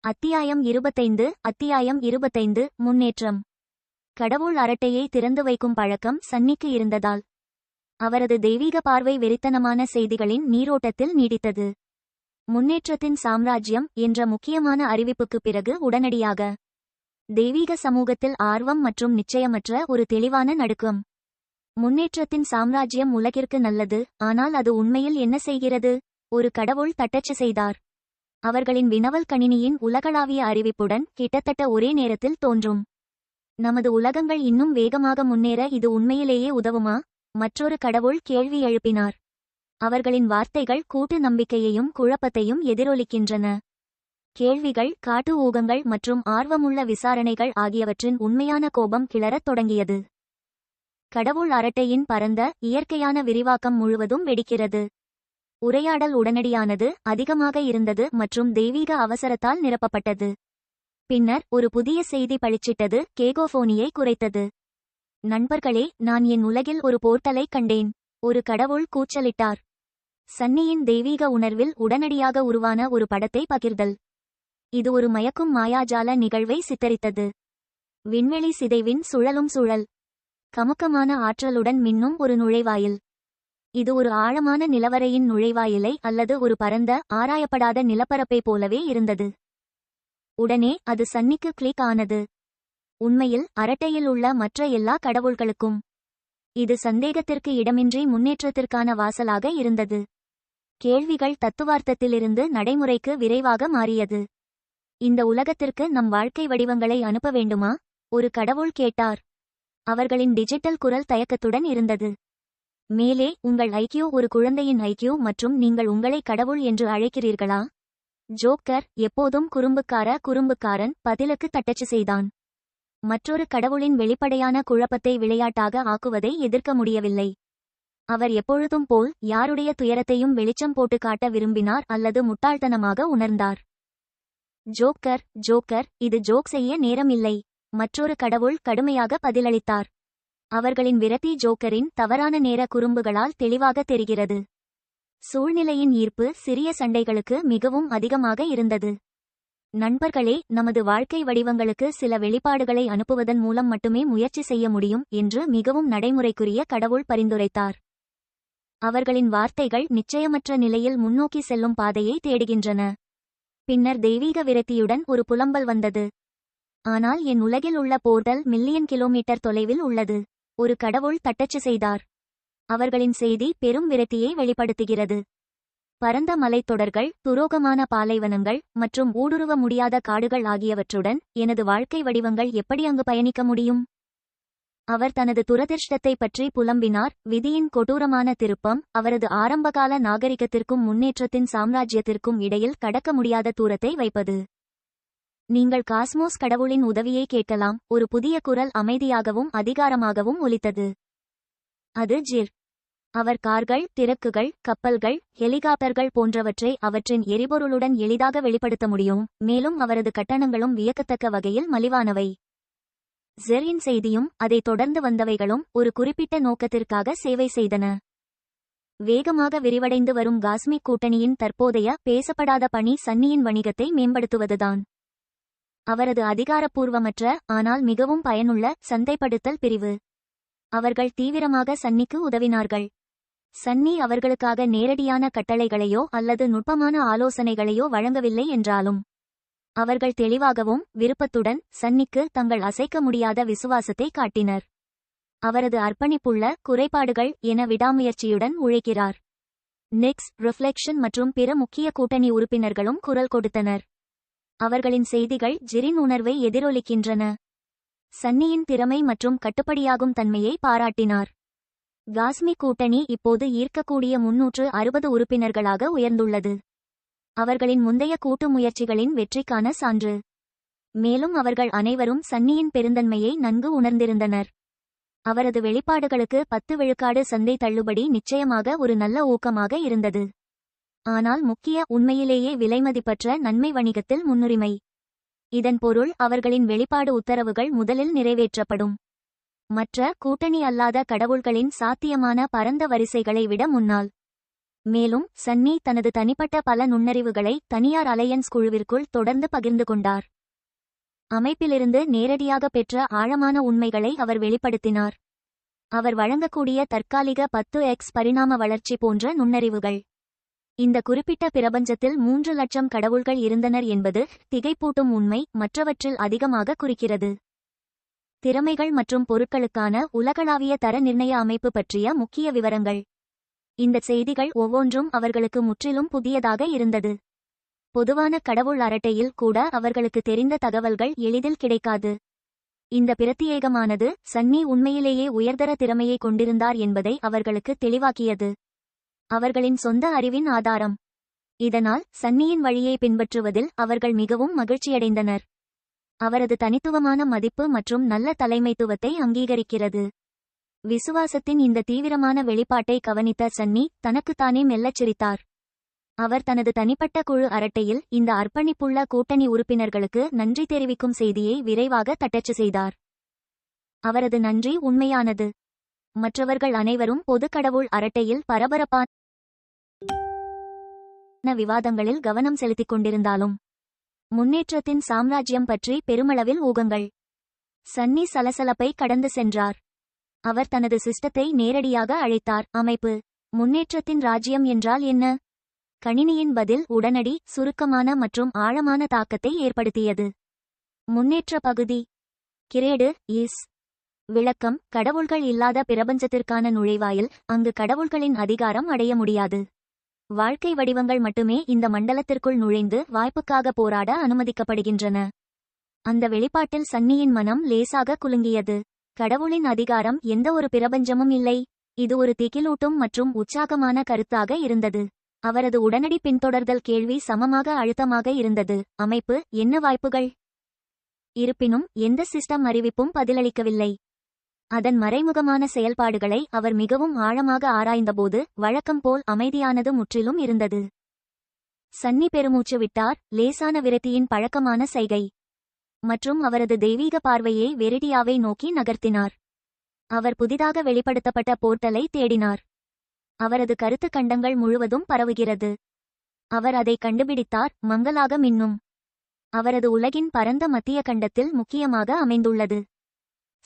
அத்தியாயம் 25 முன்னேற்றம். கடவுள் அரட்டையை திறந்து வைக்கும் பழக்கம் சன்னிக்கு இருந்ததால் அவரது தெய்வீக பார்வை வெறித்தனமான செய்திகளின் நீரோட்டத்தில் நீடித்தது. முன்னேற்றத்தின் சாம்ராஜ்யம் என்ற முக்கியமான அறிவிப்புக்குப் பிறகு உடனடியாக தெய்வீக சமூகத்தில் ஆர்வம் மற்றும் நிச்சயமற்ற ஒரு தெளிவான நடுக்கம். முன்னேற்றத்தின் சாம்ராஜ்யம் உலகிற்கு நல்லது, ஆனால் அது உண்மையில் என்ன செய்கிறது? ஒரு கடவுள் தட்டச்சு செய்தார். அவர்களின் வினவல் கணினியின் உலகளாவிய அறிவிப்புடன் கிட்டத்தட்ட ஒரே நேரத்தில் தோன்றும். நமது உலகங்கள் இன்னும் வேகமாக முன்னேற இது உண்மையிலேயே உதவுமா? மற்றொரு கடவுள் கேள்வி எழுப்பினார். அவர்களின் வார்த்தைகள் கூட்டு நம்பிக்கையையும் குழப்பத்தையும் எதிரொலிக்கின்றன. கேள்விகள், காட்டு ஊகங்கள் மற்றும் ஆர்வமுள்ள விசாரணைகள் ஆகியவற்றின் உண்மையான கோபம் கிளறத் தொடங்கியது. கடவுள் அரட்டையின் பரந்த இயற்கையான விரிவாக்கம் முழுவதும் வெடிக்கிறது. உரையாடல் உடனடியானது, அதிகமாக இருந்தது மற்றும் தெய்வீக அவசரத்தால் நிரப்பப்பட்டது. பின்னர் ஒரு புதிய செய்தி பளிச்சிட்டது, கேகோஃபோனியை குறைத்தது. நண்பர்களே, நான் என் உலகில் ஒரு போர்ட்டலை கண்டேன். ஒரு கடவுள் கூச்சலிட்டார். சன்னியின் தெய்வீக உணர்வில் உடனடியாக உருவான ஒரு படத்தை பகிர்தல். இது ஒரு மயக்கும் மாயாஜால நிகழ்வை சித்தரித்தது. விண்வெளி சிதைவின் சுழலும் சுழல். கமுக்கமான ஆற்றலுடன் மின்னும் ஒரு நுழைவாயில். இது ஒரு ஆழமான நிலவரையின் நுழைவாயிலை அல்லது ஒரு பரந்த, ஆராயப்படாத நிலப்பரப்பை போலவே இருந்தது. உடனே அது சன்னிக்கு கிளிக் ஆனது. உண்மையில் அரட்டையில் உள்ள மற்ற எல்லா கடவுள்களுக்கும் இது சந்தேகத்திற்கு இடமின்றி முன்னேற்றத்திற்கான வாசலாக இருந்தது. கேள்விகள் தத்துவார்த்தத்திலிருந்து நடைமுறைக்கு விரைவாக மாறியது. இந்த உலகத்திற்கு நம் வாழ்க்கை வடிவங்களை அனுப்ப வேண்டுமா? ஒரு கடவுள் கேட்டார். அவர்களின் டிஜிட்டல் குரல் தயக்கத்துடன் இருந்தது. மேலே, உங்கள் ஐக்கியூ ஒரு குழந்தையின் ஐக்கியூ மற்றும் நீங்கள் உங்களை கடவுள் என்று அழைக்கிறீர்களா? ஜோக்கர், எப்போதும் குறும்புக்காரன், பதிலுக்கு தட்டச்சு செய்தான். மற்றொரு கடவுளின் வெளிப்படையான குழப்பத்தை விளையாட்டாக ஆக்குவதை எதிர்க்க முடியவில்லை. அவர் எப்பொழுதும் போல் யாருடைய துயரத்தையும் வெளிச்சம் போட்டு காட்ட விரும்பினார் அல்லது முட்டாள்தனமாக உணர்ந்தார். ஜோக்கர், இது ஜோக் செய்ய நேரம் இல்லை. மற்றொரு கடவுள் கடுமையாக பதிலளித்தார். அவர்களின் விரக்தி ஜோக்கரின் தவறான நேர குறும்புகளால் தெளிவாக தெரிகிறது. சூழ்நிலையின் ஈர்ப்பு சிறிய சண்டைகளுக்கு மிகவும் அதிகமாக இருந்தது. நண்பர்களே, நமது வாழ்க்கை வடிவங்களுக்கு சில வெளிப்பாடுகளை அனுப்புவதன் மூலம் மட்டுமே முயற்சி செய்ய முடியும் என்று மிகவும் நடைமுறைக்குரிய கடவுள் பரிந்துரைத்தார். அவர்களின் வார்த்தைகள் நிச்சயமற்ற நிலையில் முன்னோக்கி செல்லும் பாதையை தேடுகின்றன. பின்னர் தெய்வீக விரக்தியுடன் ஒரு புலம்பல் வந்தது. ஆனால் என் உலகில் உள்ள போர்ட்டல் மில்லியன் கிலோமீட்டர் தொலைவில் உள்ளது. ஒரு கடவுள் தட்டச்சு செய்தார். அவர்களின் செய்தி பெரும் விரக்தியை வெளிப்படுத்துகிறது. பரந்த மலைத்தொடர்கள், துரோகமான பாலைவனங்கள் மற்றும் ஊடுருவ முடியாத காடுகள் ஆகியவற்றுடன் எனது வாழ்க்கை வடிவங்கள் எப்படி அங்கு பயணிக்க முடியும்? அவர் தனது துரதிர்ஷ்டத்தை பற்றி புலம்பினார். விதியின் கொடூரமான திருப்பம் அவரது ஆரம்பகால நாகரிகத்திற்கும் முன்னேற்றத்தின் சாம்ராஜ்யத்திற்கும் இடையில் கடக்க முடியாத தூரத்தை வைப்பது. நீங்கள் காஸ்மோஸ் கடவுளின் உதவியை கேட்கலாம். ஒரு புதிய குரல் அமைதியாகவும் அதிகாரமாகவும் ஒலித்தது. அது ஜிர். அவர் கார்கள், திறக்குகள், கப்பல்கள், ஹெலிகாப்டர்கள் போன்றவற்றை அவற்றின் எரிபொருளுடன் எளிதாக வெளிப்படுத்த முடியும். மேலும் அவரது கட்டணங்களும் வியக்கத்தக்க வகையில் மலிவானவை. ஜெரின் செய்தியும் அதை தொடர்ந்து வந்தவைகளும் ஒரு குறிப்பிட்ட நோக்கத்திற்காக சேவை செய்தன. வேகமாக விரிவடைந்து வரும் காஸ்மிக் கூட்டணியின் தற்போதைய பேசப்படாத பணி சன்னியின் வணிகத்தை மேம்படுத்துவதுதான். அவரது அதிகாரப்பூர்வமற்ற ஆனால் மிகவும் பயனுள்ள சந்தைப்படுத்தல் பிரிவு. அவர்கள் தீவிரமாக சன்னிக்கு உதவினார்கள். சன்னி அவர்களுக்காக நேரடியான கட்டளைகளையோ அல்லது நுட்பமான ஆலோசனைகளையோ வழங்கவில்லை என்றாலும் அவர்கள் தெளிவாகவும் விருப்பத்துடன் சன்னிக்கு தங்கள் அசைக்க முடியாத விசுவாசத்தை காட்டினர். அவரது அர்ப்பணிப்புள்ள குறைபாடுகள் என விடாமுயற்சியுடன் உழைக்கிறார். நெக்ஸ், ரிஃப்ளெக்ஷன் மற்றும் பிற முக்கிய கூட்டணி உறுப்பினர்களும் குரல் கொடுத்தனர். அவர்களின் செய்திகள் ஜிரின் உணர்வை எதிரொலிக்கின்றன. சன்னியின் திறமை மற்றும் கட்டுப்படியாகும் தன்மையை பாராட்டினார். காஸ்மிக் கூட்டணி இப்போது ஈர்க்கக்கூடிய 360 உறுப்பினர்களாக உயர்ந்துள்ளது. அவர்களின் முந்தைய கூட்டு முயற்சிகளின் வெற்றிக்கான சான்று. மேலும் அவர்கள் அனைவரும் சன்னியின் பெருந்தன்மையை நன்கு உணர்ந்திருந்தனர். அவரது வெளிப்பாடுகளுக்கு 10 விழுக்காடு சந்தை தள்ளுபடி நிச்சயமாக ஒரு நல்ல ஊக்கமாக இருந்தது. ஆனால் உண்மையிலேயே விலைமதிப்பற்ற நன்மை வணிகத்தில் முன்னுரிமை. இதன் பொருள் அவர்களின் வெளிப்பாடு உத்தரவுகள் முதலில் நிறைவேற்றப்படும். மற்ற கூட்டணி அல்லாத கடவுள்களின் சாத்தியமான பரந்த வரிசைகளை விட முன்னால். மேலும் சன்னி தனது தனிப்பட்ட பல நுண்ணறிவுகளை தனியார் அலையன்ஸ் குழுவிற்குள் தொடர்ந்து பகிர்ந்து கொண்டார். அமைப்பிலிருந்து நேரடியாக பெற்ற ஆழமான உண்மைகளை அவர் வெளிப்படுத்தினார். அவர் வழங்கக்கூடிய தற்காலிக 10x பரிணாம வளர்ச்சி போன்ற நுண்ணறிவுகள். இந்த குறிப்பிட்ட பிரபஞ்சத்தில் 3 லட்சம் கடவுள்கள் இருந்தனர் என்பது திகைப்பூட்டும் உண்மை மற்றவற்றில் அதிகமாக குறிக்கிறது. திறமைகள் மற்றும் பொருட்களுக்கான உலகளாவிய தர நிர்ணய அமைப்பு பற்றிய முக்கிய விவரங்கள். இந்த செய்திகள் ஒவ்வொன்றும் அவர்களுக்கு முற்றிலும் புதியதாக இருந்தது. பொதுவான கடவுள் அரட்டையில் கூட அவர்களுக்கு தெரிந்த தகவல்கள் எளிதில் கிடைக்காது. இந்த பிரத்தியேகமானது சன்னி உண்மையிலேயே உயர்தர திறமையை கொண்டிருந்தார் என்பதை அவர்களுக்கு தெளிவாக்கியது. அவர்களின் சொந்த அறிவின் ஆதாரம். இதனால் சன்னியின் வழியை பின்பற்றுவதில் அவர்கள் மிகவும் மகிழ்ச்சியடைந்தனர். அவரது தனித்துவமான மதிப்பு மற்றும் நல்ல தலைமைத்துவத்தை அங்கீகரிக்கிறது. விசுவாசத்தின் இந்த தீவிரமான வெளிப்பாட்டை கவனித்த சன்னி தனக்குத்தானே மெல்லச் சிரித்தார். அவர் தனது தனிப்பட்ட குழு அரட்டையில் இந்த அர்ப்பணிப்புள்ள கூட்டணி உறுப்பினர்களுக்கு நன்றி தெரிவிக்கும் செய்தியை விரைவாக தட்டச்சு செய்தார். அவரது நன்றி உண்மையானது. மற்றவர்கள் அனைவரும் பொது கடவுள் அரட்டையில் பரபரப்பான விவாதங்களில் கவனம் செலுத்திக் கொண்டிருந்தாலும் முன்னேற்றத்தின் சாம்ராஜ்யம் பற்றி பெருமளவில் ஊகங்கள். சன்னி சலசலப்பை கடந்து சென்றார். அவர் தனது சிஸ்டத்தை நேரடியாக அழைத்தார். அமைப்பு. முன்னேற்றத்தின் ராஜ்யம் என்றால் என்ன? கணினியின் பதில் உடனடி, சுருக்கமான மற்றும் ஆழமான தாக்கத்தை ஏற்படுத்தியது. முன்னேற்ற பகுதி. Grade is. விளக்கம்: கடவுள்கள் இல்லாத பிரபஞ்சத்திற்கான நுழைவாயில். அங்கு கடவுள்களின் அதிகாரம் அடைய முடியாது. வாழ்க்கை வடிவங்கள் மட்டுமே இந்த மண்டலத்திற்குள் நுழைந்து வாய்ப்புக்காக போராட அனுமதிக்கப்படுகின்றன. அந்த வெளிப்பாட்டில் சன்னியின் மனம் லேசாக குலுங்கியது. கடவுளின் அதிகாரம் எந்த ஒரு பிரபஞ்சமும் இல்லை. இது ஒரு திகிலூட்டும் மற்றும் உற்சாகமான கருத்தாக இருந்தது. அவரது உடனடி பின்தொடர்தல் கேள்வி சமமாக அழுத்தமாக இருந்தது. அமைப்பு. என்ன வாய்ப்புகள்? இருப்பினும் எந்த சிஸ்டம் அறிவிப்பும் பதிலளிக்கவில்லை. அதன் மறைமுகமான செயல்பாடுகளை அவர் மிகவும் ஆழமாக ஆராய்ந்தபோது வழக்கம் போல் அமைதியானது முற்றிலும் இருந்தது. சன்னி பெருமூச்சு விட்டார், லேசான விரக்தியின் பழக்கமான சைகை. மற்றும் அவரது தெய்வீக பார்வையை வெரிடியாவை நோக்கி நகர்த்தினார். அவர் புதிதாக வெளிப்படுத்தப்பட்ட போர்ட்டலை தேடினார். அவரது கருத்து கண்டங்கள் முழுவதும் பரவுகிறது. அவர் அதை கண்டுபிடித்தார், மங்கலாக மின்னும். அவரது உலகின் பரந்த மத்திய கண்டத்தில் முக்கியமாக அமைந்துள்ளது.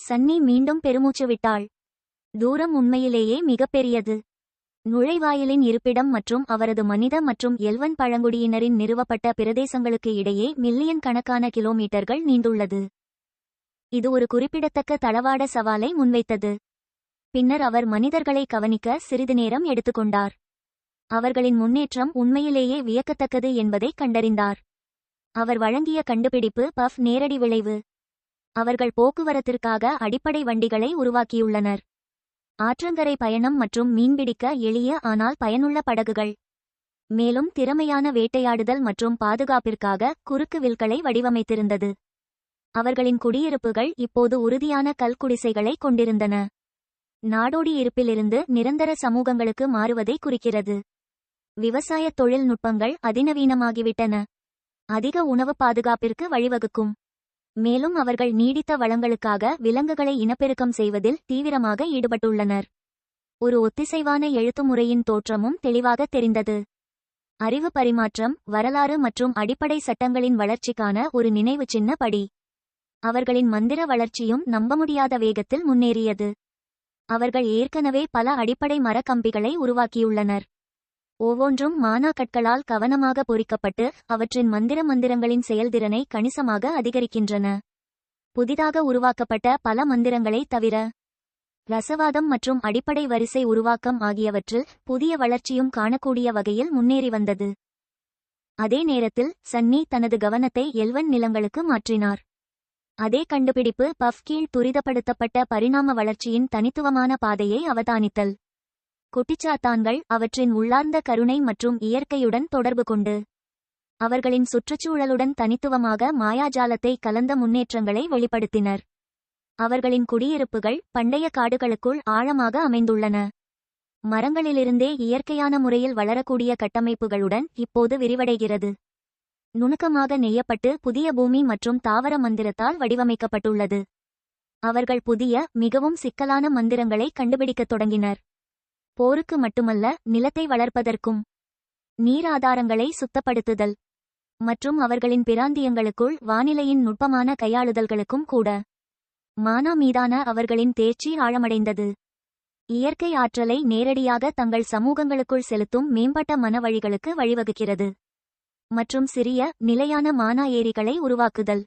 சன்னி மீண்டும் பெருமூச்சு விட்டாள். தூரம் உண்மையிலேயே மிகப்பெரியது. நுழைவாயிலின் இருப்பிடம் மற்றும் அவரது மனித மற்றும் எல்வன் பழங்குடியினரின் நிறுவப்பட்ட பிரதேசங்களுக்கு இடையே மில்லியன் கணக்கான கிலோமீட்டர்கள் நீண்டுள்ளது. இது ஒரு குறிப்பிடத்தக்க தளவாட சவாலை முன்வைத்தது. பின்னர் அவர் மனிதர்களை கவனிக்க சிறிது நேரம் எடுத்துக்கொண்டார். அவர்களின் முன்னேற்றம் உண்மையிலேயே வியக்கத்தக்கது என்பதை கண்டறிந்தார். அவர் வழங்கிய கண்டுபிடிப்பு பஃப் நேரடி விளைவு. அவர்கள் போக்குவரத்திற்காக அடிப்படை வண்டிகளை உருவாக்கியுள்ளனர். ஆற்றங்கரை பயணம் மற்றும் மீன்பிடிக்க எளிய ஆனால் பயனுள்ள படகுகள். மேலும் திறமையான வேட்டையாடுதல் மற்றும் பாதுகாப்பிற்காக குறுக்கு வில்களை வடிவமைத்திருந்தது. அவர்களின் குடியிருப்புகள் இப்போது உறுதியான கல் குடிசைகளை கொண்டிருந்தன. நாடோடி இருப்பிலிருந்து நிரந்தர சமூகங்களுக்கு மாறுவதை குறிக்கிறது. விவசாய தொழில்நுட்பங்கள் அதிநவீனமாகிவிட்டன. அதிக உணவு பாதுகாப்பிற்கு வழிவகுக்கும். மேலும் அவர்கள் நீடித்த வளங்களுக்காக விலங்குகளை இனப்பெருக்கம் செய்வதில் தீவிரமாக ஈடுபட்டுள்ளனர். ஒரு ஒத்திசைவான எழுத்துமுறையின் தோற்றமும் தெளிவாக தெரிந்தது. அறிவு பரிமாற்றம், வரலாறு மற்றும் அடிப்படை சட்டங்களின் வளர்ச்சிக்கான ஒரு நினைவு சின்ன படி. அவர்களின் மந்திர வளர்ச்சியும் நம்பமுடியாத வேகத்தில் முன்னேறியது. அவர்கள் ஏற்கனவே பல அடிப்படை மரக்கம்பிகளை உருவாக்கியுள்ளனர். ஒவ்வொன்றும் மானா கற்களால் கவனமாக பொறிக்கப்பட்டு அவற்றின் மந்திரங்களின் செயல்திறனை கணிசமாக அதிகரிக்கின்றன. புதிதாக உருவாக்கப்பட்ட பல மந்திரங்களை தவிர ரசவாதம் மற்றும் அடிப்படை வரிசை உருவாக்கம் ஆகியவற்றில் புதிய வளர்ச்சியும் காணக்கூடிய வகையில் முன்னேறி வந்தது. அதே நேரத்தில் சன்னி தனது கவனத்தை எல்வன் நிலங்களுக்கு மாற்றினார். அதே கண்டுபிடிப்பு பஃப் கீழ் துரிதப்படுத்தப்பட்ட பரிணாம வளர்ச்சியின் தனித்துவமான பாதையை அவதானித்தல். குட்டிச்சாத்தான்கள் அவற்றின் உள்ளார்ந்த கருணை மற்றும் இயற்கையுடன் தொடர்பு கொண்டு அவர்களின் சுற்றுச்சூழலுடன் தனித்துவமாக மாயாஜாலத்தை கலந்த முன்னேற்றங்களை வெளிப்படுத்தினர். அவர்களின் குடியிருப்புகள் பண்டைய காடுகளுக்குள் ஆழமாக அமைந்துள்ளன. மரங்களிலிருந்தே இயற்கையான முறையில் வளரக்கூடிய கட்டமைப்புகளுடன் இப்போது விரிவடைகிறது. நுணுக்கமாக நெய்யப்பட்டு புதிய பூமி மற்றும் தாவர மந்திரத்தால் வடிவமைக்கப்பட்டுள்ளது. அவர்கள் புதிய, மிகவும் சிக்கலான மந்திரங்களை கண்டுபிடிக்கத் தொடங்கினர். போருக்கு மட்டுமல்ல, நிலத்தை வளர்ப்பதற்கும், நீர் ஆதாரங்களை சுத்தப்படுத்துதல் மற்றும் அவர்களின் பிராந்தியங்களுக்குள் வானிலையின் நுட்பமான கையாளுதல்களுக்கும் கூட. மானா மீதான அவர்களின் தேர்ச்சி ஆழமடைந்தது. இயற்கை ஆற்றலை நேரடியாக தங்கள் சமூகங்களுக்குள் செலுத்தும் மேம்பட்ட மனவழிகளுக்கு வழிவகுக்கிறது. மற்றும் சிறிய, நிலையான மானா ஏரிகளை உருவாக்குதல்.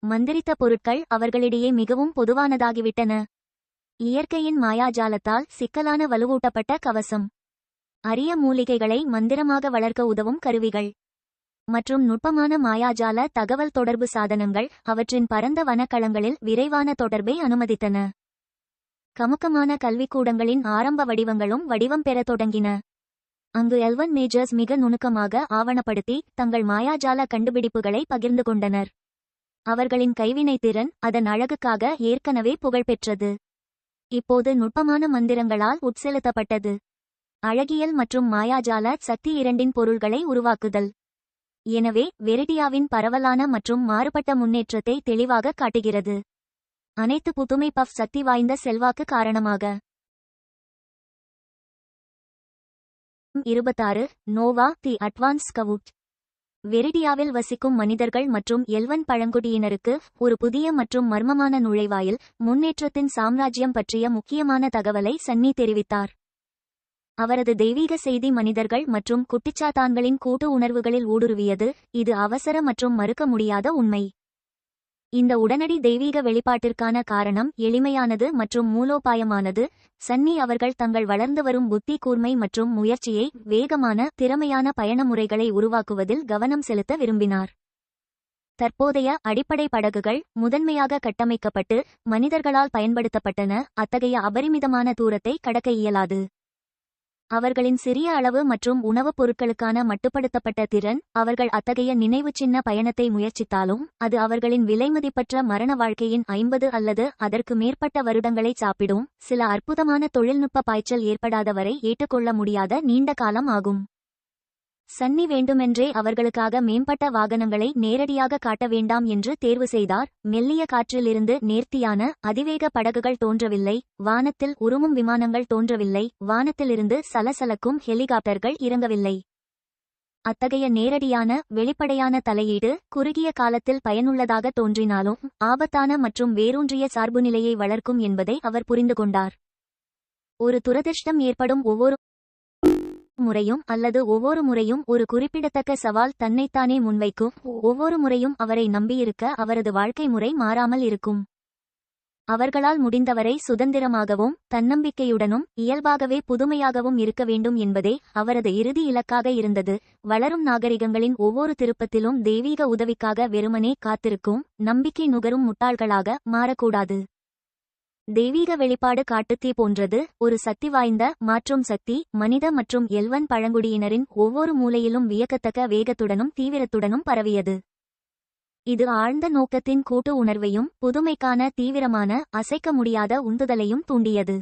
மந்திரித்த பொருட்கள் அவர்களிடையே மிகவும் பொதுவானதாகிவிட்டன. இயற்கையின் மாயாஜாலத்தால் சிக்கலான வலுவூட்டப்பட்ட கவசம், அரிய மூலிகைகளை மந்திரமாக வளர்க்க உதவும் கருவிகள் மற்றும் நுட்பமான மாயாஜால தகவல் தொடர்பு சாதனங்கள் அவற்றின் பரந்த வனக்களங்களில் விரைவான தொடர்பை அனுமதித்தன. கமுக்கமான கல்விக்கூடங்களின் ஆரம்ப வடிவங்களும் வடிவம் பெறத் தொடங்கின. அங்கு எல்வன் மேஜர்ஸ் மிக நுணுக்கமாக ஆவணப்படுத்தி தங்கள் மாயாஜால கண்டுபிடிப்புகளை பகிர்ந்து கொண்டனர். அவர்களின் கைவினைத்திறன் அதன் அழகுக்காக ஏற்கனவே புகழ்பெற்றது. இப்போது நுட்பமான மந்திரங்களால் உட்செலுத்தப்பட்டது. அழகியல் மற்றும் மாயாஜால சக்தி இரண்டின் பொருள்களை உருவாக்குதல். எனவே வெரிடியாவின் பரவலான மற்றும் மாறுபட்ட முன்னேற்றத்தை தெளிவாக காட்டுகிறது. அனைத்து புதுமை பஃப் சக்தி வாய்ந்த செல்வாக்கு காரணமாக. 26 நோவா தி அட்வான்ஸ் ஸ்கவுட். வெரிடியாவில் வசிக்கும் மனிதர்கள் மற்றும் எல்வன் பழங்குடியினருக்கு ஒரு புதிய மற்றும் மர்மமான நுழைவாயில், முன்னேற்றத்தின் சாம்ராஜ்யம் பற்றிய முக்கியமான தகவலை சன்னி தெரிவித்தார். அவரது தெய்வீக செய்தி மனிதர்கள் மற்றும் குட்டிச்சாத்தான்களின் கூட்டு உணர்வுகளில் ஊடுருவியது. இது அவசர மற்றும் மறுக்க முடியாத உண்மை. இந்த உடனடி தெய்வீக வெளிப்பாட்டிற்கான காரணம் எளிமையானது மற்றும் மூலோபாயமானது. சன்னி அவர்கள் தங்கள் வளர்ந்து வரும் புத்தி கூர்மை மற்றும் முயற்சியை வேகமான, திறமையான பயண முறைகளை உருவாக்குவதில் கவனம் செலுத்த விரும்பினார். தற்போதைய அடிப்படை படகுகள் முதன்மையாக கட்டமைக்கப்பட்டு மனிதர்களால் பயன்படுத்தப்பட்டன. அத்தகைய அபரிமிதமான தூரத்தை கடக்க இயலாது. அவர்களின் சிறிய அளவு மற்றும் உணவுப் பொருட்களுக்கான மட்டுப்படுத்தப்பட்ட திறன், அவர்கள் அத்தகைய நினைவு சின்ன பயணத்தை முயற்சித்தாலும் அது அவர்களின் விலைமதிப்பற்ற மரண வாழ்க்கையின் 50 அல்லது அதற்கு மேற்பட்ட வருடங்களை சாப்பிடும். சில அற்புதமான தொழில்நுட்ப பாய்ச்சல் ஏற்படாதவரை ஏற்றுக்கொள்ள முடியாத நீண்ட காலம் ஆகும். சன்னி வேண்டுமென்றே அவர்களுக்காக மேம்பட்ட வாகனங்களை நேரடியாக காட்ட வேண்டாம் என்று தேர்வு செய்தார். மெல்லிய காற்றிலிருந்து நேர்த்தியான, அதிவேக படகுகள் தோன்றவில்லை. வானத்தில் உருமும் விமானங்கள் தோன்றவில்லை. வானத்திலிருந்து சலசலக்கும் ஹெலிகாப்டர்கள் இறங்கவில்லை. அத்தகைய நேரடியான, வெளிப்படையான தலையீடு குறுகிய காலத்தில் பயனுள்ளதாக தோன்றினாலும் ஆபத்தான மற்றும் வேரூன்றிய சார்புநிலையை வளர்க்கும் என்பதை அவர் புரிந்து கொண்டார். ஒரு துரதிர்ஷ்டம் ஏற்படும் ஒவ்வொரு முறையும் அல்லது ஒவ்வொரு முறையும் ஒரு குறிப்பிடத்தக்க சவால் தன்னைத்தானே முன்வைக்கும். ஒவ்வொரு முறையும் அவரை நம்பியிருக்க அவரது வாழ்க்கை முறை மாறாமல் இருக்கும். அவர்களால் முடிந்தவரை சுதந்திரமாகவும் தன்னம்பிக்கையுடனும் இயல்பாகவே புதுமையாகவும் இருக்க வேண்டும் என்பதே அவரது இறுதி இலக்காக இருந்தது. வளரும் நாகரிகங்களின் ஒவ்வொரு திருப்பத்திலும் தெய்வீக உதவிக்காக வெறுமனே காத்திருக்கும், நம்பிக்கை நுகரும் முட்டாள்களாக மாறக்கூடாது. தெய்வீக வெளிப்பாடு காட்டுத்தீ போன்றது. ஒரு சக்தி வாய்ந்த மாற்றும் சக்தி மனித மற்றும் எல்வன் பழங்குடியினரின் ஒவ்வொரு மூலையிலும் வியக்கத்தக்க வேகத்துடனும் தீவிரத்துடனும் பரவியது. இது ஆழ்ந்த நோக்கத்தின் கூட்டு உணர்வையும் புதுமைக்கான தீவிரமான, அசைக்க முடியாத உந்துதலையும் தூண்டியது.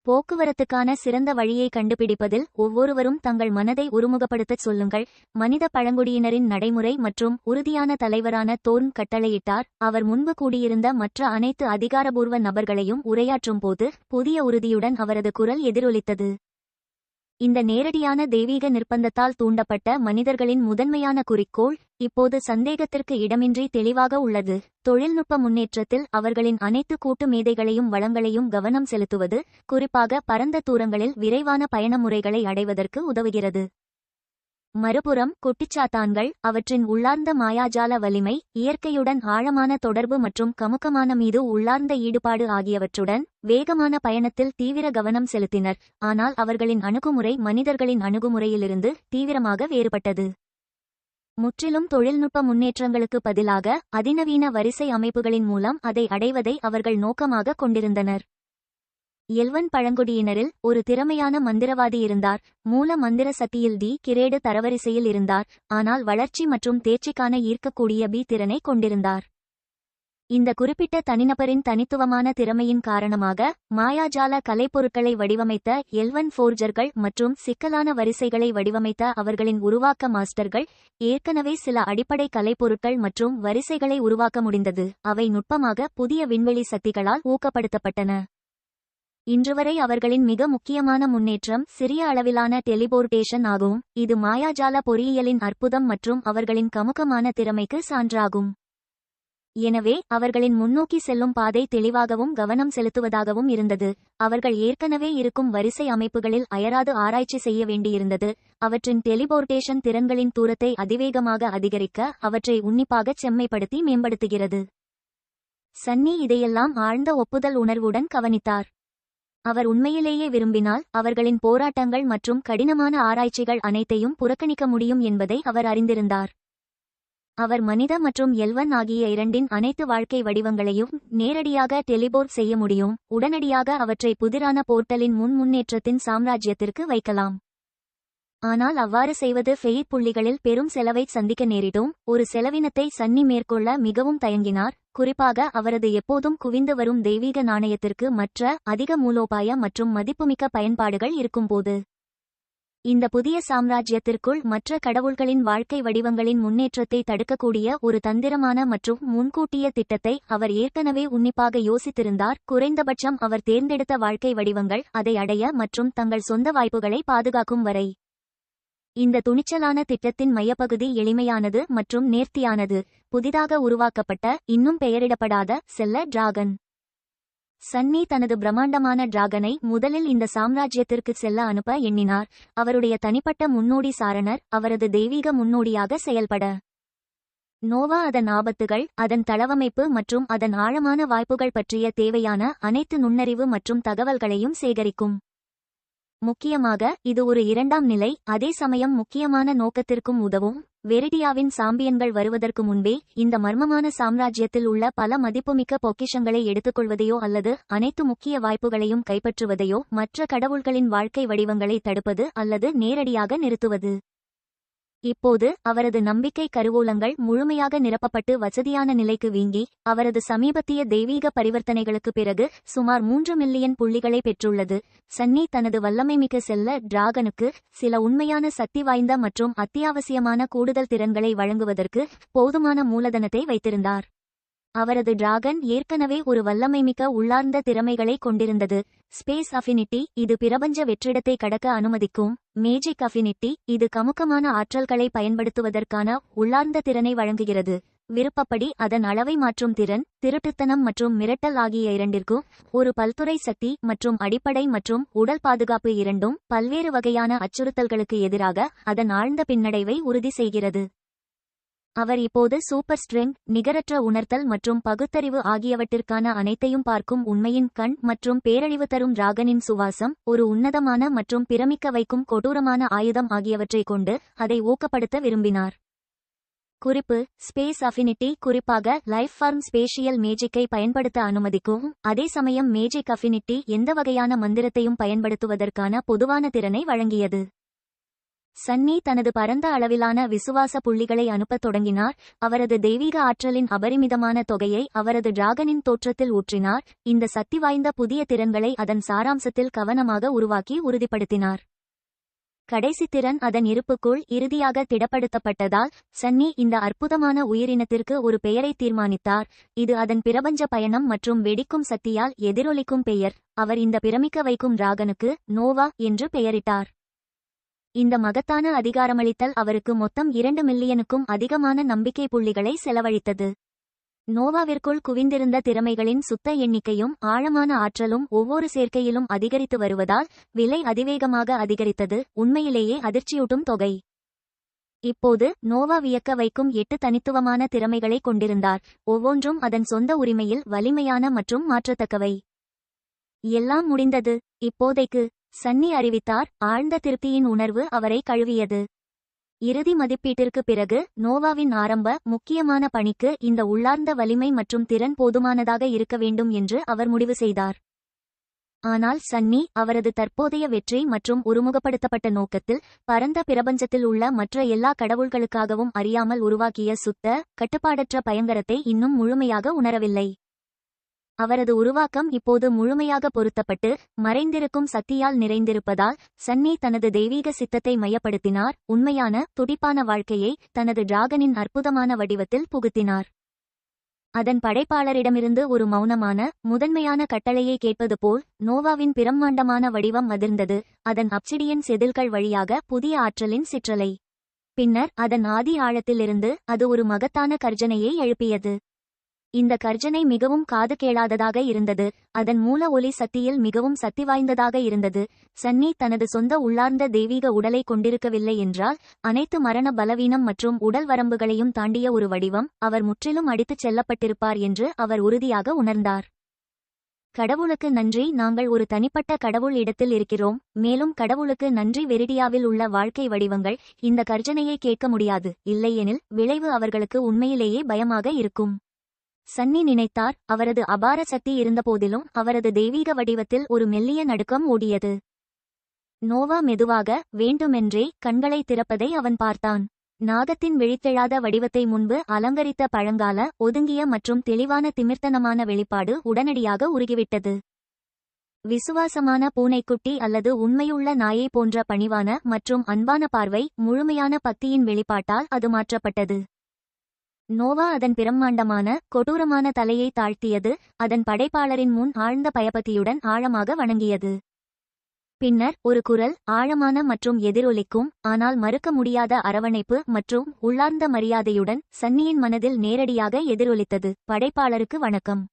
போக்குவரத்துக்கான சிறந்த வழியை கண்டுபிடிப்பதில் ஒவ்வொருவரும் தங்கள் மனதை ஒருமுகப்படுத்தச் சொல்லுங்கள். மனித பழங்குடியினரின் நடைமுறை மற்றும் உறுதியான தலைவரான தோர்ன் கட்டளையிட்டார். அவர் முன்பு கூடியிருந்த மற்ற அனைத்து அதிகாரபூர்வ நபர்களையும் உரையாற்றும் போது புதிய உறுதியுடன் அவரது குரல் எதிரொலித்தது. இந்த நேரடியான தெய்வீக நிர்பந்தத்தால் தூண்டப்பட்ட மனிதர்களின் முதன்மையான குறிக்கோள் இப்போது சந்தேகத்திற்கு இடமின்றி தெளிவாக உள்ளது. தொழில்நுட்ப முன்னேற்றத்தில் அவர்களின் அனைத்து கூட்டு மேதைகளையும் வளங்களையும் கவனம் செலுத்துவது, குறிப்பாக பரந்த தூரங்களில் விரைவான பயண முறைகளை அடைவதற்கு உதவுகிறது. மறுபுறம் குட்டிச்சாத்தான்கள் அவற்றின் உள்ளார்ந்த மாயாஜால வலிமை, இயற்கையுடன் ஆழமான தொடர்பு மற்றும் கமுக்கமான மீது உள்ளார்ந்த ஈடுபாடு ஆகியவற்றுடன் வேகமான பயணத்தில் தீவிர கவனம் செலுத்தினர். ஆனால் அவர்களின் அணுகுமுறை மனிதர்களின் அணுகுமுறையிலிருந்து தீவிரமாக வேறுபட்டது. முற்றிலும் தொழில்நுட்ப முன்னேற்றங்களுக்கு பதிலாக அதிநவீன வரிசை அமைப்புகளின் மூலம் அதை அடைவதை அவர்கள் நோக்கமாக கொண்டிருந்தனர். எல்வன் பழங்குடியினரில் ஒரு திறமையான மந்திரவாதி இருந்தார். மூல மந்திர சக்தியில் டி கிரேடு தரவரிசையில் இருந்தார், ஆனால் வளர்ச்சி மற்றும் தேர்ச்சிக்கான ஈர்க்கக்கூடிய பி திறனை கொண்டிருந்தார். இந்த குறிப்பிட்ட தனிநபரின் தனித்துவமான திறமையின் காரணமாக மாயாஜால கலைப்பொருட்களை வடிவமைத்த எல்வன் ஃபோர்ஜர்கள் மற்றும் சிக்கலான வரிசைகளை வடிவமைத்த அவர்களின் உருவாக்க மாஸ்டர்கள் ஏற்கனவே சில அடிப்படை கலைப்பொருட்கள் மற்றும் வரிசைகளை உருவாக்க முடிந்தது. அவை நுட்பமாக புதிய விண்வெளி சக்திகளால் ஊக்கப்படுத்தப்பட்டன. இன்றுவரை அவர்களின் மிக முக்கியமான முன்னேற்றம் சிறிய அளவிலான டெலிபோர்டேஷன் ஆகும். இது மாயாஜால பொறியியலின் அற்புதம் மற்றும் அவர்களின் கமுகமான திறமைக்கு சான்றாகும். எனவே அவர்களின் முன்னோக்கி செல்லும் பாதை தெளிவாகவும் கவனம் செலுத்துவதாகவும் இருந்தது. அவர்கள் ஏற்கனவே இருக்கும் வரிசை அமைப்புகளில் அயராது ஆராய்ச்சி செய்ய வேண்டியிருந்தது. அவற்றின் டெலிபோர்டேஷன் திறன்களின் தூரத்தை அதிவேகமாக அதிகரிக்க அவற்றை உன்னிப்பாகச் செம்மைப்படுத்தி மேம்படுத்துகிறது. சன்னி இதையெல்லாம் ஆழ்ந்த ஒப்புதல் உணர்வுடன் கவனித்தார். அவர் உண்மையிலேயே விரும்பினால் அவர்களின் போராட்டங்கள் மற்றும் கடினமான ஆராய்ச்சிகள் அனைத்தையும் புறக்கணிக்க முடியும் என்பதை அவர் அறிந்திருந்தார். அவர் மனித மற்றும் எல்வன் ஆகிய இரண்டின் அனைத்து வாழ்க்கை வடிவங்களையும் நேரடியாக டெலிபோர்ட் செய்ய முடியும். உடனடியாக அவற்றை புதிரான போர்ட்டலின் முன்னேற்றத்தின் சாம்ராஜ்யத்திற்கு வைக்கலாம். ஆனால் அவ்வாறு செய்வது ஃபெயித் புள்ளிகளில் பெரும் செலவை சந்திக்க நேரிடும். ஒரு செலவினத்தை சன்னி மேற்கொள்ள மிகவும் தயங்கினார், குறிப்பாக அவரது எப்போதும் குவிந்து வரும் தெய்வீக நாணயத்திற்கு மற்ற அதிக மூலோபாய மற்றும் மதிப்புமிக்க பயன்பாடுகள் இருக்கும்போது. இந்த புதிய சாம்ராஜ்யத்திற்குள் மற்ற கடவுள்களின் வாழ்க்கை வடிவங்களின் முன்னேற்றத்தை தடுக்கக்கூடிய ஒரு தந்திரமான மற்றும் முன்கூட்டிய திட்டத்தை அவர் ஏற்கனவே உன்னிப்பாக யோசித்திருந்தார். குறைந்தபட்சம் அவர் தேர்ந்தெடுத்த வாழ்க்கை வடிவங்கள் அதை அடைய மற்றும் தங்கள் சொந்த வாய்ப்புகளை பாதுகாக்கும் வரை. இந்த துணிச்சலான திட்டத்தின் மையப்பகுதி எளிமையானது மற்றும் நேர்த்தியானது. புதிதாக உருவாக்கப்பட்ட, இன்னும் பெயரிடப்படாத செல்ல டிராகன். சன்னி தனது பிரம்மாண்டமான டிராகனை முதலில் இந்த சாம்ராஜ்யத்திற்கு செல்ல அனுப்ப எண்ணினார். அவருடைய தனிப்பட்ட முன்னோடி சாரணர் அவரது தெய்வீக முன்னோடியாக செயல்பட. நோவா அதன் ஆபத்துகள், அதன் தளவமைப்பு மற்றும் அதன் ஆழமான வாய்ப்புகள் பற்றிய தேவையான அனைத்து நுண்ணறிவு மற்றும் தகவல்களையும் சேகரிக்கும். முக்கியமாக இது ஒரு இரண்டாம் நிலை, அதே சமயம் முக்கியமான நோக்கத்திற்கும் உதவும். வெரிடியாவின் சாம்பியன்கள் வருவதற்கு முன்பே இந்த மர்மமான சாம்ராஜ்யத்தில் உள்ள பல மதிப்புமிக்க பொக்கிஷங்களை எடுத்துக்கொள்வதையோ அல்லது அனைத்து முக்கிய வாய்ப்புகளையும் கைப்பற்றுவதையோ மற்ற கடவுள்களின் வாழ்க்கை வடிவங்களை தடுப்பது அல்லது நேரடியாக நிறுத்துவது. இப்போது அவரது நம்பிக்கை கருவூலங்கள் முழுமையாக நிரப்பப்பட்டு வசதியான நிலைக்கு வீங்கி, அவரது சமீபத்திய தெய்வீக பரிவர்த்தனைகளுக்கு பிறகு சுமார் 3 மில்லியன் புள்ளிகளை பெற்றுள்ளது. சன்னி தனது வல்லமைமிக்க செல்ல டிராகனுக்கு சில உண்மையான சக்தி வாய்ந்த மற்றும் அத்தியாவசியமான கூடுதல் திறன்களை வழங்குவதற்கு போதுமான மூலதனத்தை வைத்திருந்தார். அவரது டிராகன் ஏற்கனவே ஒரு வல்லமைமிக்க உள்ளார்ந்த திறமைகளை கொண்டிருந்தது. ஸ்பேஸ் அஃபினிட்டி, இது பிரபஞ்ச வெற்றிடத்தை கடக்க அனுமதிக்கும். மேஜிக் அஃபினிட்டி, இது கமுக்கமான ஆற்றல்களை பயன்படுத்துவதற்கான உள்ளார்ந்த திறனை வழங்குகிறது. விருப்பப்படி அதன் அளவை மாற்றும் திறன், திருட்டுத்தனம் மற்றும் மிரட்டல் ஆகிய இரண்டிற்கும். ஒரு பல்துறை சக்தி மற்றும் அடிப்படை மற்றும் உடல் பாதுகாப்பு இரண்டும் பல்வேறு வகையான அச்சுறுத்தல்களுக்கு எதிராக அதன் ஆழ்ந்த பின்னடைவை உறுதி செய்கிறது. அவர் இப்போது சூப்பர் ஸ்ட்ரெங்க், நிகரற்ற உணர்த்தல் மற்றும் பகுத்தறிவு ஆகியவற்றிற்கான அனைத்தையும் பார்க்கும் உண்மையின் கண் மற்றும் பேரழிவு தரும் டிராகனின் சுவாசம், ஒரு உன்னதமான மற்றும் பிரமிக்க வைக்கும் கொடூரமான ஆயுதம் ஆகியவற்றை கொண்டு அதை ஊக்கப்படுத்த விரும்பினார். குறிப்பு: ஸ்பேஸ் அஃபினிட்டி குறிப்பாக லைஃப் ஃபார்ம் ஸ்பேஷியல் மேஜிக்கை பயன்படுத்த அனுமதிக்கும். அதே சமயம் மேஜிக் அஃபினிட்டி எந்த வகையான மந்திரத்தையும் பயன்படுத்துவதற்கான பொதுவான திறனை வழங்கியது. சன்னி தனது பரந்த அளவிலான விசுவாச புள்ளிகளை அனுப்பத் தொடங்கினார். அவரது தெய்வீக ஆற்றலின் அபரிமிதமான தொகையை அவரது டிராகனின் தோற்றத்தில் ஊற்றினார். இந்த சக்தி வாய்ந்த புதிய திறன்களை அதன் சாராம்சத்தில் கவனமாக உருவாக்கி உறுதிப்படுத்தினார். கடைசி திறன் அதன் இருப்புக்குள் இறுதியாக திடப்படுத்தப்பட்டதால் சன்னி இந்த அற்புதமான உயிரினத்திற்கு ஒரு பெயரை தீர்மானித்தார். இது அதன் பிரபஞ்ச பயணம் மற்றும் வெடிக்கும் சக்தியால் எதிரொலிக்கும் பெயர். அவர் இந்த பிரமிக்க வைக்கும் டிராகனுக்கு நோவா என்று பெயரிட்டார். இந்த மகத்தான அதிகாரமளித்தல் அவருக்கு மொத்தம் 2 மில்லியனுக்கும் அதிகமான நம்பிக்கை புள்ளிகளை செலவழித்தது. நோவாவிற்குள் குவிந்திருந்த திறமைகளின் சுத்த எண்ணிக்கையும் ஆழமான ஆற்றலும் ஒவ்வொரு சேர்க்கையிலும் அதிகரித்து வருவதால் விலை அதிவேகமாக அதிகரித்தது. உண்மையிலேயே அதிர்ச்சியூட்டும் தொகை. இப்போது நோவா வியக்க வைக்கும் 8 தனித்துவமான திறமைகளை கொண்டிருந்தார். ஒவ்வொன்றும் அதன் சொந்த உரிமையில் வலிமையான மற்றும் மாற்றத்தக்கவை. எல்லாம் முடிந்தது இப்போதைக்கு, சன்னி அறிவித்தார். ஆழ்ந்த திருப்தியின் உணர்வு அவரை கழுவியது. இறுதி மதிப்பீட்டிற்கு பிறகு நோவாவின் ஆரம்ப முக்கியமான பணிக்கு இந்த உள்ளார்ந்த வலிமை மற்றும் திறன் போதுமானதாக இருக்க வேண்டும் என்று அவர் முடிவு செய்தார். ஆனால் சன்னி அவரது தற்போதைய வெற்றி மற்றும் ஒருமுகப்படுத்தப்பட்ட நோக்கத்தில் பரந்த பிரபஞ்சத்தில் உள்ள மற்ற எல்லா கடவுள்களுக்காகவும் அறியாமல் உருவாக்கிய சுத்த, கட்டுப்பாடற்ற பயங்கரத்தை இன்னும் முழுமையாக உணரவில்லை. அவரது உருவாக்கம் இப்போது முழுமையாக பொருத்தப்பட்டு மறைந்திருக்கும் சக்தியால் நிறைந்திருப்பதால் சன்னி தனது தெய்வீக சித்தத்தை மையப்படுத்தினார். உண்மையான, துடிப்பான வாழ்க்கையை தனது டிராகனின் அற்புதமான வடிவத்தில் புகுத்தினார். அதன் படைப்பாளரிடமிருந்து ஒரு மௌனமான முதன்மையான கட்டளையை கேட்பது போல் நோவாவின் பிரம்மாண்டமான வடிவம் அதிர்ந்தது, அதன் அப்சிடியன் செதில்கள் வழியாக புதிய ஆற்றலின் சிற்றலை. பின்னர் அதன் ஆதி ஆழத்திலிருந்து அது ஒரு மகத்தான கர்ஜனையை எழுப்பியது. இந்த கர்ஜனை மிகவும் காது கேளாததாக இருந்தது, அதன் மூல ஒலி சக்தியில் மிகவும் சக்தி வாய்ந்ததாக இருந்தது. சன்னி தனது சொந்த உள்ளார்ந்த தெய்வீக உடலை கொண்டிருக்கவில்லை என்றால், அனைத்து மரண பலவீனம் மற்றும் உடல் வரம்புகளையும் தாண்டிய ஒரு வடிவம், அவர் முற்றிலும் அடித்துச் செல்லப்பட்டிருப்பார் என்று அவர் உறுதியாக உணர்ந்தார். கடவுளுக்கு நன்றி, நாங்கள் ஒரு தனிப்பட்ட கடவுள் இடத்தில் இருக்கிறோம், மேலும் கடவுளுக்கு நன்றி. வெரிடியாவில் உள்ள வாழ்க்கை வடிவங்கள் இந்த கர்ஜனையை கேட்க முடியாது, இல்லையெனில் விளைவு அவர்களுக்கு உண்மையிலேயே பயமாக இருக்கும். சன்னி நினைத்தார், அவரது அபார சக்தி இருந்தபோதிலும் அவரது தெய்வீக வடிவத்தில் ஒரு மெல்லிய நடுக்கம் ஓடியது. நோவா மெதுவாக, வேண்டுமென்றே கண்களை திறப்பதை அவன் பார்த்தான். நாகத்தின் விழித்தெழாத வடிவத்தை முன்பு அலங்கரித்த பழங்கால, ஒதுங்கிய மற்றும் தெளிவான திமிர்த்தனமான வெளிப்பாடு உடனடியாக உருகிவிட்டது. விசுவாசமான பூனைக்குட்டி அல்லது உண்மையுள்ள நாயை போன்ற பணிவான மற்றும் அன்பான பார்வை, முழுமையான பக்தியின் வெளிப்பாட்டால் அது மாற்றப்பட்டது. நோவா அதன் பிரம்மாண்டமான கொடூரமான தலையை தாழ்த்தியது, அதன் படைப்பாளரின் முன் ஆழ்ந்த பயபக்தியுடன் ஆழமாக வணங்கியது. பின்னர் ஒரு குரல், ஆழமான மற்றும் எதிரொலிக்கும் ஆனால் மறுக்க முடியாத அரவணைப்பு மற்றும் உள்ளார்ந்த மரியாதையுடன் சன்னியின் மனதில் நேரடியாக எதிரொலித்தது, படைப்பாளருக்கு வணக்கம்.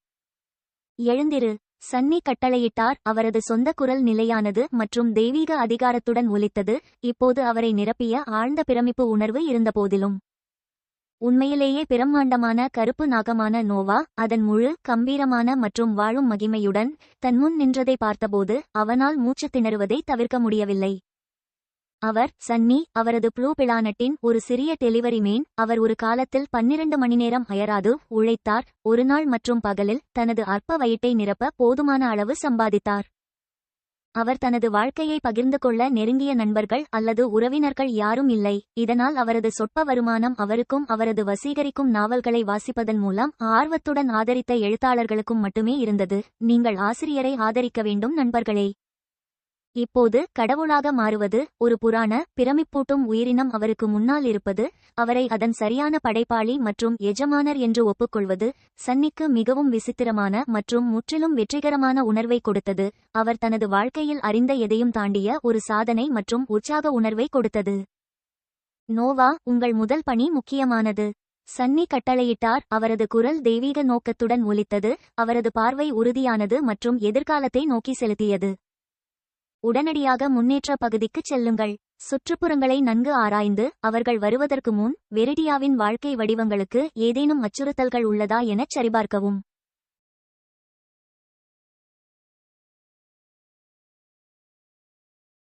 எழுந்திரு, சன்னி கட்டளையிட்டார். அவரது சொந்த குரல் நிலையானது மற்றும் தெய்வீக அதிகாரத்துடன் ஒலித்தது, இப்போது அவரை நிரப்பிய ஆழ்ந்த பிரமிப்பு உணர்வு இருந்தபோதிலும். உண்மையிலேயே பிரம்மாண்டமான கருப்பு நாகமான நோவா அதன் முழு கம்பீரமான மற்றும் வாழும் மகிமையுடன் தன்முன் நின்றதை பார்த்தபோது அவனால் மூச்சு திணறுவதை தவிர்க்க முடியவில்லை. அவர் சன்னி, அவரது ப்ளூ பிளானட்டின் ஒரு சிறிய டெலிவரி மேன். அவர் ஒரு காலத்தில் 12 மணி நேரம் அயராது உழைத்தார், ஒரு நாள் மற்றும் பகலில் தனது அற்ப வயிற்றை நிரப்ப போதுமான அளவு சம்பாதித்தார். அவர் தனது வாழ்க்கையை பகிர்ந்து கொள்ள நெருங்கிய நண்பர்கள் அல்லது உறவினர்கள் யாரும் இல்லை, இதனால் அவரது சொற்ப வருமானம் அவருக்கும் அவரது வசீகரிக்கும் நாவல்களை வாசிப்பதன் மூலம் ஆர்வத்துடன் ஆதரித்த எழுத்தாளர்களுக்கும் மட்டுமே இருந்தது. நீங்கள் ஆசிரியரை ஆதரிக்க வேண்டும் நண்பர்களே. இப்போது கடவுளாக மாறுவது, ஒரு புராண பிரமிப்பூட்டும் உயிரினம் அவருக்கு முன்னால் இருப்பது, அவரை அதன் சரியான படைப்பாளி மற்றும் எஜமானர் என்று ஒப்புக்கொள்வது, சன்னிக்கு மிகவும் விசித்திரமான மற்றும் முற்றிலும் வெற்றிகரமான உணர்வை கொடுத்தது. அவர் தனது வாழ்க்கையில் அறிந்த எதையும் தாண்டிய ஒரு சாதனை மற்றும் உற்சாக உணர்வை கொடுத்தது. நோவா, உங்கள் முதல் பணி முக்கியமானது. சன்னி கட்டளையிட்டார். அவரது குரல் தெய்வீக நோக்கத்துடன் ஒலித்தது, அவரது பார்வை உறுதியானது மற்றும் எதிர்காலத்தை நோக்கி செலுத்தியது. உடனடியாக முன்னேற்ற பகுதிக்குச் செல்லுங்கள். சுற்றுப்புறங்களை நன்கு ஆராய்ந்து, அவர்கள் வருவதற்கு முன் வெரிடியாவின் வாழ்க்கை வடிவங்களுக்கு ஏதேனும் அச்சுறுத்தல்கள் உள்ளதா எனச் சரிபார்க்கவும்.